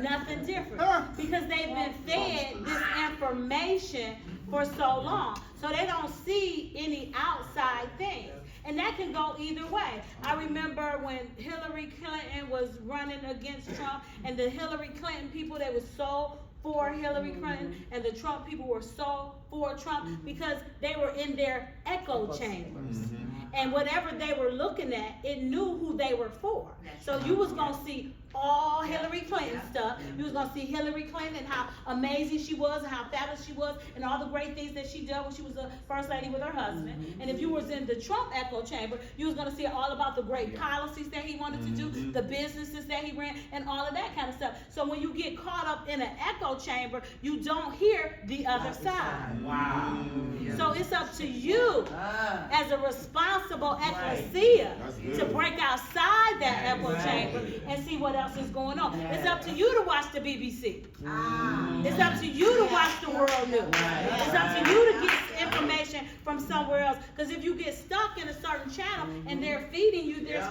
nothing different because they've been fed this information for so long. So they don't see any outside things. And that can go either way. I remember when Hillary Clinton was running against Trump, and the Hillary Clinton people, they were so for Hillary Clinton, and the Trump people were so for Trump because they were in their echo chambers. And whatever they were looking at, it knew who they were for. So you was gonna see all Hillary Clinton stuff. You was gonna see Hillary Clinton and how amazing she was and how fabulous she was and all the great things that she did when she was the first lady with her husband. And if you was in the Trump echo chamber, you was gonna see all about the great policies that he wanted to do, the businesses that he ran, and all of that kind of stuff. So when you get caught up in an echo chamber, you don't hear the other side. Wow. So it's up to you as a responsible ecclesia to break outside that echo chamber and see what else is going on. It's up to you to watch the BBC. It's up to you to watch the world news. It's up to you to get information from somewhere else. Because if you get stuck in a certain channel and they're feeding you, they're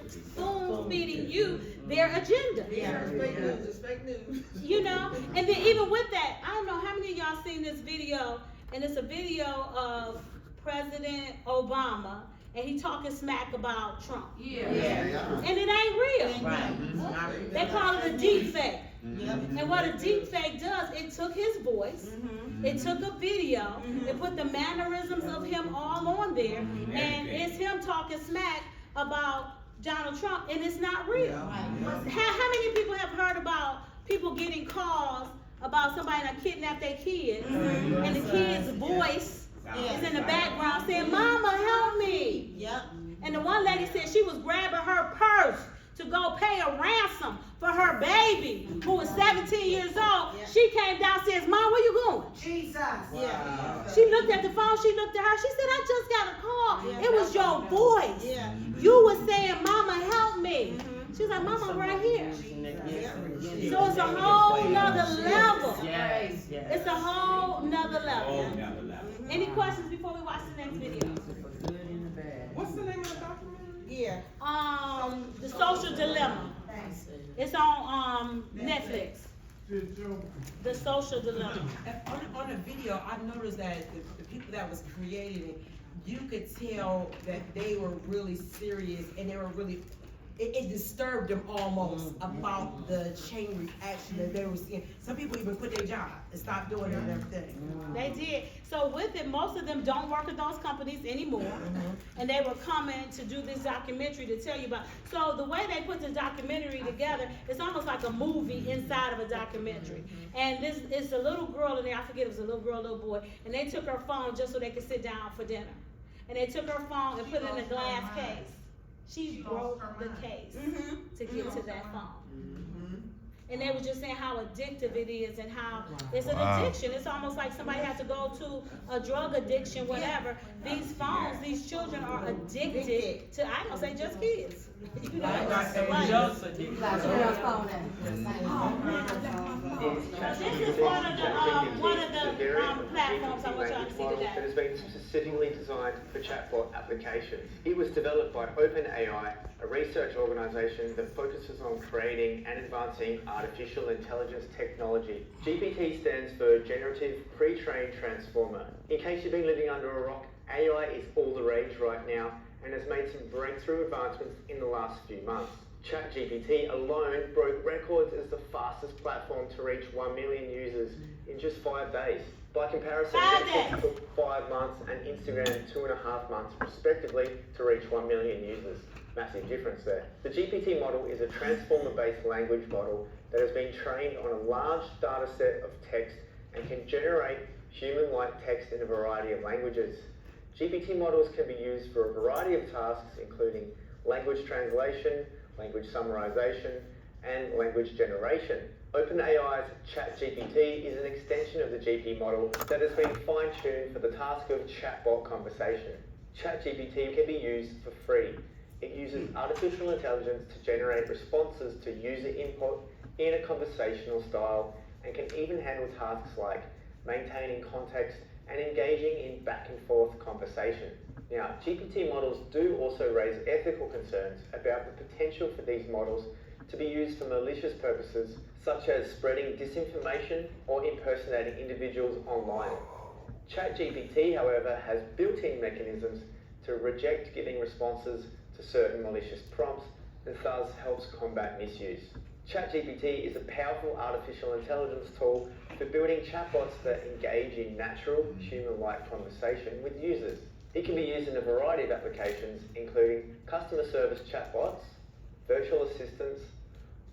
spoon feeding you their agenda. It's fake news. You know, and then even with that, I don't know how many of y'all seen this video, and it's a video of President Obama, and he talking smack about Trump. And it ain't real. Right. They call it a deep fake. And what a deep fake does, it took his voice, it took a video, it put the mannerisms of him all on there, and it's him talking smack about Donald Trump, and it's not real. How many people have heard about people getting calls about somebody that kidnapped their kids, and the kid's voice is in the background saying, "Mama, help me." And the one lady said she was grabbing her purse to go pay a ransom for her baby, who was 17 years old. She came downstairs, "Mom, where you going?" Jesus. She looked at the phone, she looked at her, she said, "I just got a call. It was your voice. You were saying, 'Mama, help me.'" She's like, "Mama, right here." So it's a whole nother level. It's a whole nother level. Any questions before we watch the next video? What's the name of the documentary? The Social Dilemma. It's on Netflix. The Social Dilemma. On the video, I noticed that the people that was creating it, you could tell that they were really serious and they were really it disturbed them almost about the chain reaction that they were seeing. Some people even quit their job and stopped doing it and everything. They did. So with it, most of them don't work at those companies anymore. And they were coming to do this documentary to tell you about. So the way they put the documentary together, it's almost like a movie inside of a documentary. And this is a little girl in there, I forget if it was a little girl, little boy, and they took her phone just so they could sit down for dinner. And they took her phone and put it in a glass case. She broke the case to get to that phone. And they were just saying how addictive it is and how it's an addiction. It's almost like somebody has to go to a drug addiction, whatever. These phones, these children are addicted to, I don't say just kids. You know, This is one of the platforms I want y'all to see today. That has been specifically designed for chatbot applications. It was developed by OpenAI, a research organization that focuses on creating and advancing artificial intelligence technology. GPT stands for Generative Pre-trained Transformer. In case you've been living under a rock, AI is all the rage right now and has made some breakthrough advancements in the last few months. ChatGPT alone broke records as the fastest platform to reach 1 million users in just 5 days. By comparison, Netflix took 5 months and Instagram 2.5 months respectively to reach 1 million users. Massive difference there. The GPT model is a transformer-based language model that has been trained on a large data set of text and can generate human-like text in a variety of languages. GPT models can be used for a variety of tasks, including language translation, language summarization, and language generation. OpenAI's ChatGPT is an extension of the GP model that has been fine-tuned for the task of chatbot conversation. ChatGPT can be used for free. It uses artificial intelligence to generate responses to user input in a conversational style and can even handle tasks like maintaining context and engaging in back and forth conversation. Now, GPT models do also raise ethical concerns about the potential for these models to be used for malicious purposes, such as spreading disinformation or impersonating individuals online. ChatGPT, however, has built-in mechanisms to reject giving responses to certain malicious prompts and thus helps combat misuse. ChatGPT is a powerful artificial intelligence tool for building chatbots that engage in natural, human-like conversation with users. It can be used in a variety of applications, including customer service chatbots, virtual assistants,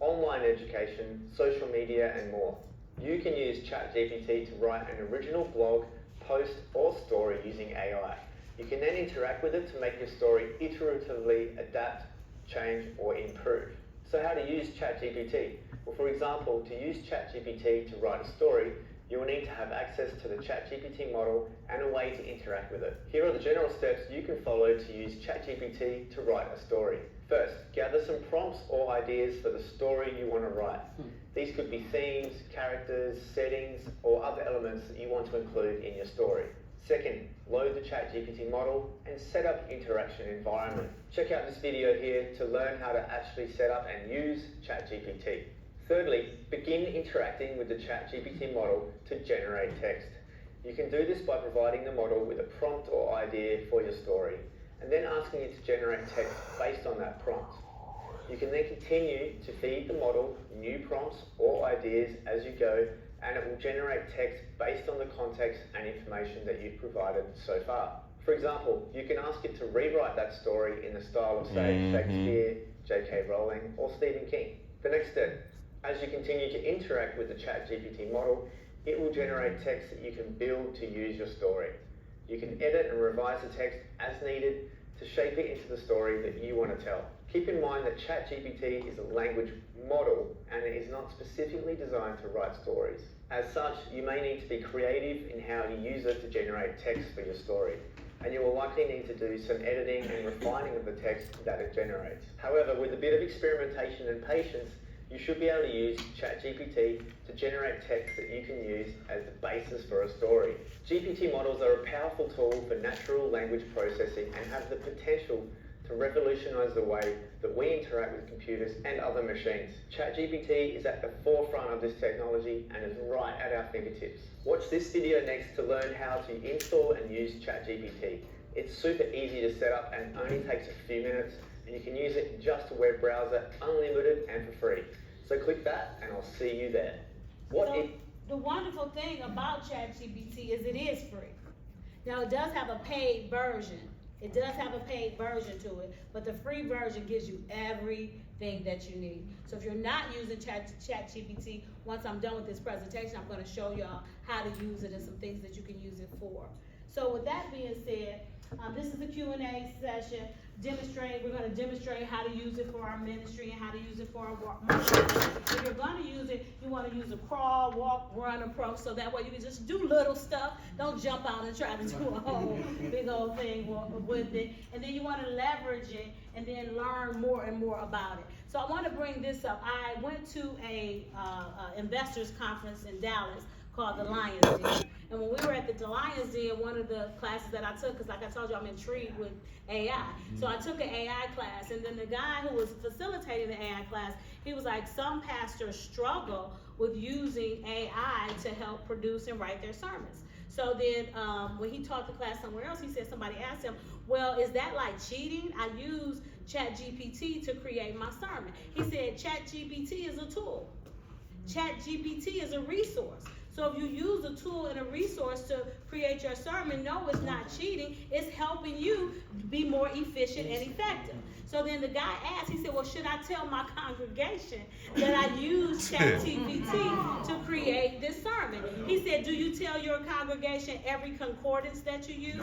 online education, social media, and more. You can use ChatGPT to write an original blog, post, or story using AI. You can then interact with it to make your story iteratively adapt, change, or improve. So how to use ChatGPT? Well, for example, to use ChatGPT to write a story, you will need to have access to the ChatGPT model and a way to interact with it. Here are the general steps you can follow to use ChatGPT to write a story. First, gather some prompts or ideas for the story you want to write. These could be themes, characters, settings, or other elements that you want to include in your story. Second, load the ChatGPT model and set up interaction environment. Check out this video here to learn how to actually set up and use ChatGPT. Thirdly, begin interacting with the ChatGPT model to generate text. You can do this by providing the model with a prompt or idea for your story, and then asking it to generate text based on that prompt. You can then continue to feed the model new prompts or ideas as you go, and it will generate text based on the context and information that you've provided so far. For example, you can ask it to rewrite that story in the style of, say, Shakespeare, J.K. Rowling, or Stephen King. The next step, as you continue to interact with the ChatGPT model, it will generate text that you can build to use your story. You can edit and revise the text as needed to shape it into the story that you want to tell. Keep in mind that ChatGPT is a language model and it is not specifically designed to write stories. As such, you may need to be creative in how you use it to generate text for your story, and you will likely need to do some editing and refining of the text that it generates. However, with a bit of experimentation and patience, you should be able to use ChatGPT to generate text that you can use as the basis for a story. GPT models are a powerful tool for natural language processing and have the potential to revolutionize the way that we interact with computers and other machines. ChatGPT is at the forefront of this technology and is right at our fingertips. Watch this video next to learn how to install and use ChatGPT. It's super easy to set up and only takes a few minutes and you can use it in just a web browser, unlimited and for free. So click that and I'll see you there. The wonderful thing about ChatGPT is it is free. Now it does have a paid version. It does have a paid version to it, but the free version gives you everything that you need. So if you're not using ChatGPT, once I'm done with this presentation, I'm gonna show y'all how to use it and some things that you can use it for. So with that being said, this is the Q&A session. We're gonna demonstrate how to use it for our ministry and how to use it for our marketing. If you're gonna use it, you wanna use a crawl, walk, run approach, so that way you can just do little stuff. Don't jump out and try to do a whole big old thing with it. And then you wanna leverage it and then learn more and more about it. So I wanna bring this up. I went to a investors conference in Dallas called the Lions Den. And when we were at the Lions Den, one of the classes that I took, because like I told you, I'm intrigued with AI. So I took an AI class, and then the guy who was facilitating the AI class, he was like, some pastors struggle with using AI to help produce and write their sermons. So then when he taught the class somewhere else, he said, somebody asked him, well, is that like cheating? I use ChatGPT to create my sermon. He said, ChatGPT is a tool. ChatGPT is a resource. So if you use a tool and a resource to create your sermon, no, it's not cheating. It's helping you be more efficient and effective. So then the guy asked, he said, well, should I tell my congregation that I use ChatGPT to create this sermon? He said, do you tell your congregation every concordance that you use?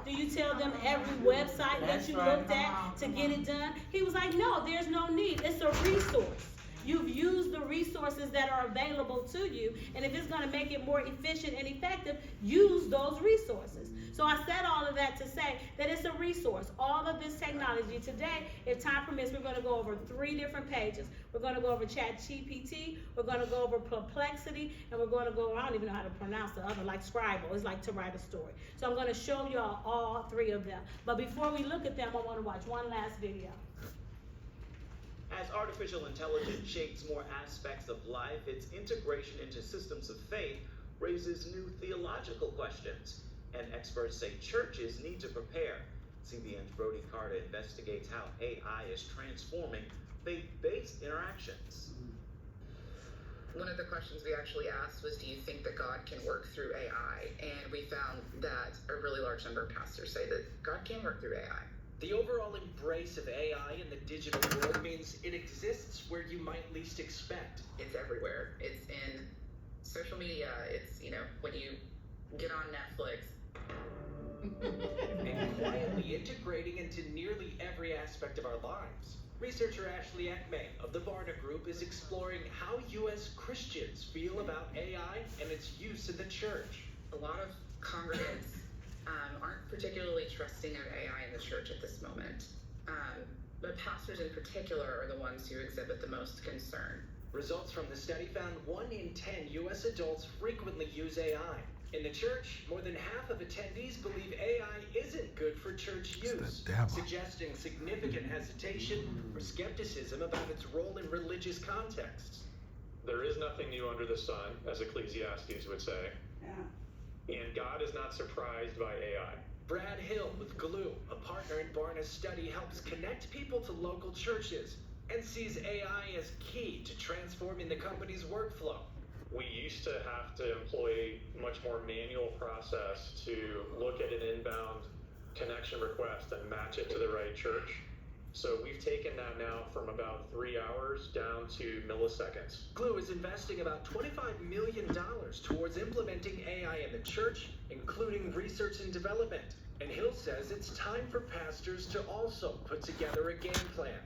Do you tell them every website that you looked at to get it done? He was like, no, there's no need. It's a resource. You've used the resources that are available to you, and if it's gonna make it more efficient and effective, use those resources. So I said all of that to say that it's a resource. All of this technology today, if time permits, we're gonna go over 3 different pages. We're gonna go over ChatGPT, we're gonna go over Perplexity, and we're gonna go, I don't even know how to pronounce the other, like Scribble, it's like to write a story. So I'm gonna show y'all all 3 of them. But before we look at them, I wanna watch one last video. As artificial intelligence shapes more aspects of life, its integration into systems of faith raises new theological questions, and experts say churches need to prepare. CBN's Brody Carter investigates how AI is transforming faith-based interactions. One of the questions we actually asked was, do you think that God can work through AI? And we found that a really large number of pastors say that God can work through AI. The overall embrace of AI in the digital world means it exists where you might least expect. It's everywhere. It's in social media. It's, when you get on Netflix. And quietly integrating into nearly every aspect of our lives. Researcher Ashley Ekme of the Barna Group is exploring how U.S. Christians feel about AI and its use in the church. A lot of congregants aren't particularly trusting of AI in the church at this moment. But pastors in particular are the ones who exhibit the most concern. Results from the study found 1 in 10 U.S. adults frequently use AI. In the church, more than half of attendees believe AI isn't good for church use, suggesting significant hesitation or skepticism about its role in religious contexts. There is nothing new under the sun, as Ecclesiastes would say. And God is not surprised by AI. Brad Hill with Glue, a partner in Barna's study, helps connect people to local churches and sees AI as key to transforming the company's workflow. We used to have to employ much more manual process to look at an inbound connection request and match it to the right church. So we've taken that now from about 3 hours down to milliseconds. Glue is investing about $25 million towards implementing AI in the church, including research and development. And Hill says it's time for pastors to also put together a game plan.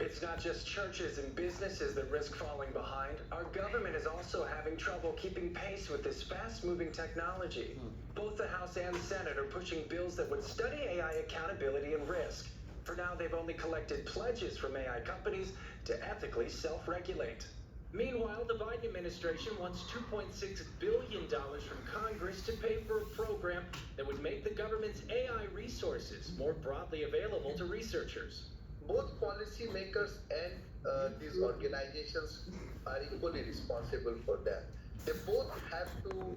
It's not just churches and businesses that risk falling behind. Our government is also having trouble keeping pace with this fast-moving technology. Both the House and Senate are pushing bills that would study AI accountability and risk. For now, they've only collected pledges from AI companies to ethically self-regulate. Meanwhile, the Biden administration wants $2.6 billion from Congress to pay for a program that would make the government's AI resources more broadly available to researchers. Both policymakers and these organizations are equally responsible for that. They both have to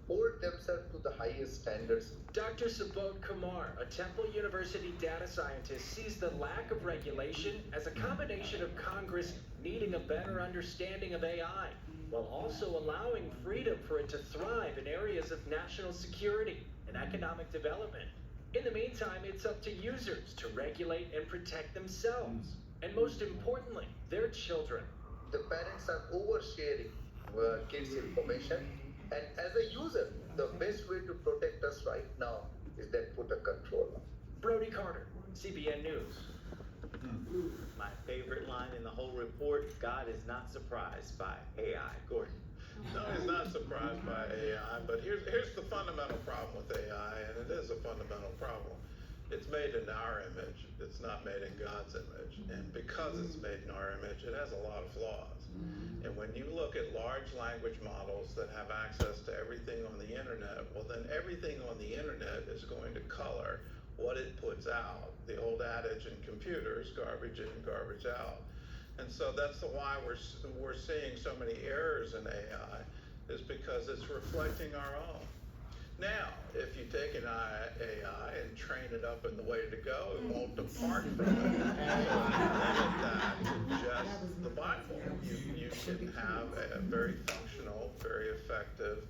hold themselves to the highest standards. Dr. Subodh Kumar, a Temple University data scientist, sees the lack of regulation as a combination of Congress needing a better understanding of AI, while also allowing freedom for it to thrive in areas of national security and economic development. In the meantime, it's up to users to regulate and protect themselves, and most importantly, their children. The parents are oversharing kids' information, and as a user, the best way to protect us right now is that put a control on. Brody Carter, CBN News. My favorite line in the whole report, God is not surprised by AI. Gordon. No, he's not surprised by AI, but here's the fundamental problem with AI, and it is a fundamental problem. It's made in our image. It's not made in God's image. And because it's made in our image, it has a lot of flaws. And when you look at large language models that have access to everything on the internet, well, then everything on the internet is going to color what it puts out. The old adage in computers, garbage in, garbage out. And so that's why we're seeing so many errors in AI, is because it's reflecting our own. Now, if you take an AI and train it up in the way to go, it won't depart from it. So limit that to just the Bible. You can have a very functional, very effective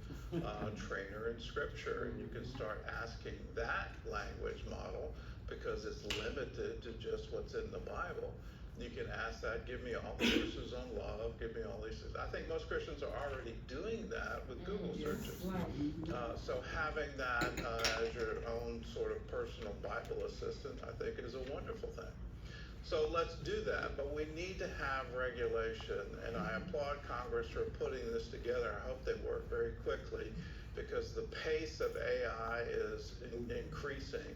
trainer in Scripture, and you can start asking that language model, because it's limited to just what's in the Bible. You can ask that, give me all the verses on love, give me all these things. I think most Christians are already doing that with Google searches. So having that as your own sort of personal Bible assistant, I think is a wonderful thing. So let's do that, but we need to have regulation, and I applaud Congress for putting this together. I hope they work very quickly, because the pace of AI is increasing,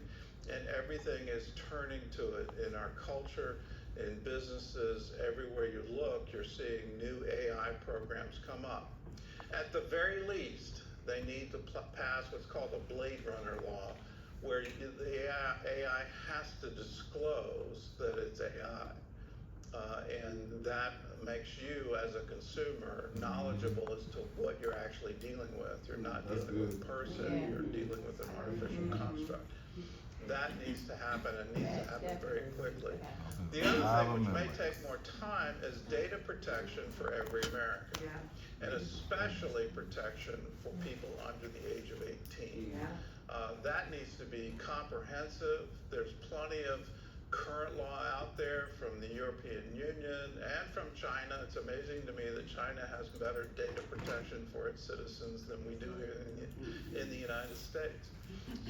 and everything is turning to it in our culture. In businesses, everywhere you look, you're seeing new AI programs come up. At the very least, they need to pass what's called a Blade Runner law, where the AI has to disclose that it's AI. And that makes you, as a consumer, knowledgeable as to what you're actually dealing with. You're not dealing with a person, you're dealing with an artificial construct. That needs to happen, and needs to happen very quickly. The other thing, which may take more time, is data protection for every American, and especially protection for people under the age of 18. That needs to be comprehensive. There's plenty of current law out there from the European Union and from China. It's amazing to me that China has better data protection for its citizens than we do here in the United States.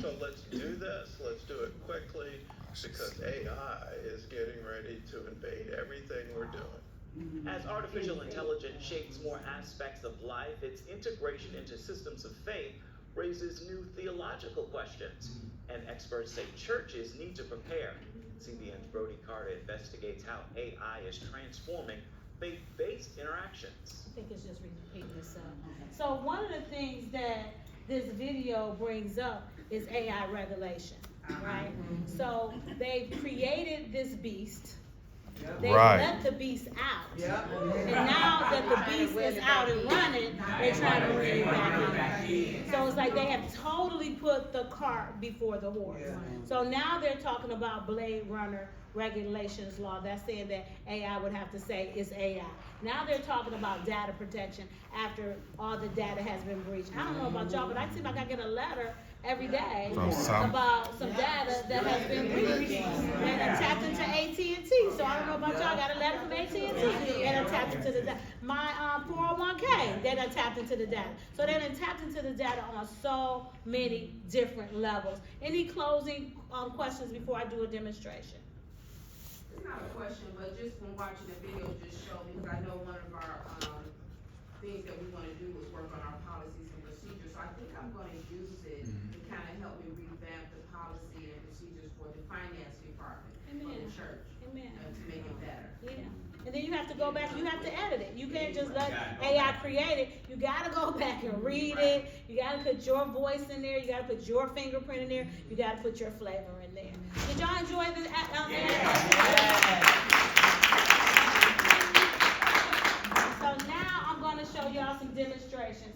So let's do this, let's do it quickly, because AI is getting ready to invade everything we're doing. As artificial intelligence shapes more aspects of life, its integration into systems of faith raises new theological questions, and experts say churches need to prepare. CBN's Brody Carter investigates how AI is transforming faith-based interactions. I think it's just repeating itself. So one of the things that this video brings up is AI regulation, right? So they've created this beast. They let the beast out. And now that the beast is out and running, they're trying to bring it back in. So it's like they have totally put the cart before the horse. So now they're talking about Blade Runner regulations law. That's saying that AI would have to say it's AI. Now they're talking about data protection after all the data has been breached. I don't know about y'all, but I seem like I get a letter every day about some data that has been breached and tapped into AT&T. So I don't know about y'all. I got a letter from AT&T and tapped into the data. My 401k, they done tapped into the data. So they done tapped into the data on so many different levels. Any closing questions before I do a demonstration? It's not a question, but just from watching the video just showed me, because I know one of our things that we want to do is work on our policies and procedures. So I think I'm going to use it to kind of help me revamp the policy and procedures for the finance department for the church to make it better. Yeah. And then you have to go back, you have to edit it. You can't just let AI create it. You gotta go back and read it. You gotta put your voice in there. You gotta put your fingerprint in there. You gotta put your flavor in there. Did y'all enjoy the So now I'm gonna show y'all some demonstrations.